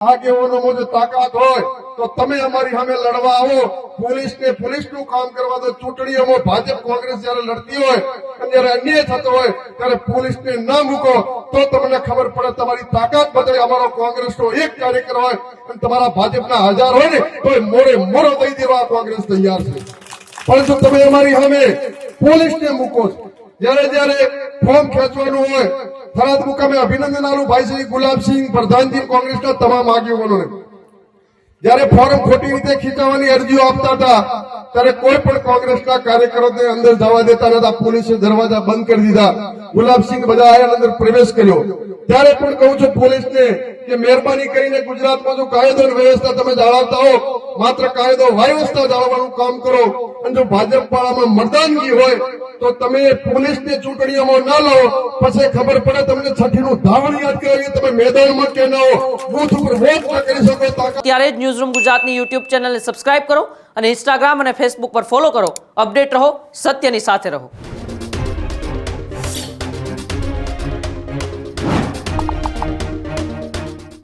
આગેવાનોમાં જો તાકાત હોય તો તમે અમારી સામે લડવા આવો। પોલીસને પોલીસનું કામ કરવા દો। ચૂંટણીઓમાં ભાજપ કોંગ્રેસ જયારે લડતી હોય અને જયારે અન્યાય થતો હોય ત્યારે પોલીસને ના મૂકો તો તમને ખબર પડે તમારી તાકાત બદલે। અમારો કોંગ્રેસનો એક કાર્યકર હોય અને તમારા ભાજપના 1000 હોય ને તો મોરે મોરો દઈ દેવા કોંગ્રેસ તૈયાર છે, પરંતુ તમે અમારી સામે પોલીસને મૂકો છો। જયારે જયારે ફોર્મ ખેંચવાનું હોય થરાદ મુકામે અભિનંદન આલું ભાઈ શ્રી ગુલાબસિંહ પ્રધાનજી કોંગ્રેસના તમામ આગેવાનોને। જયારે ફોર્મ ખોટી રીતે ખીચાવવાની અરજીઓ આપતા હતા ત્યારે કોઈ પણ કોંગ્રેસના કાર્યકરોને અંદર જવા દેતા નતા। પોલીસે દરવાજા બંધ કરી દીધા। ગુલાબસિંહ બધા આયા અંદર પ્રવેશ કર્યો। ત્યારે પણ કહું છું પોલીસને કે મહેરબાની કરીને ગુજરાતમાં જો કાયદો અને વ્યવસ્થા તમે જાળવતા હો, માત્ર કાયદો વ્યવસ્થા જાળવવાનું કામ કરો। અને જો ભાજપ વાળામાં મર્દાનગી હોય તો તમે પોલીસને ચૂંટણીઓમાં ના લો, પછી ખબર પડે તમને છઠ્ઠીનું ધાવણ યાદ કરાવીએ તમે મેદાનમાં કે ના હો, બૂથ ઉપર વોટ ના કરી શકો। ત્યારે જ ન્યૂઝરૂમ ગુજરાતની યુટ્યુબ ચેનલને સબસ્ક્રાઇબ કરો અને ઇન્સ્ટાગ્રામ અને ફેસબુક પર ફોલો કરો। અપડેટ રહો, સત્યની સાથે રહો।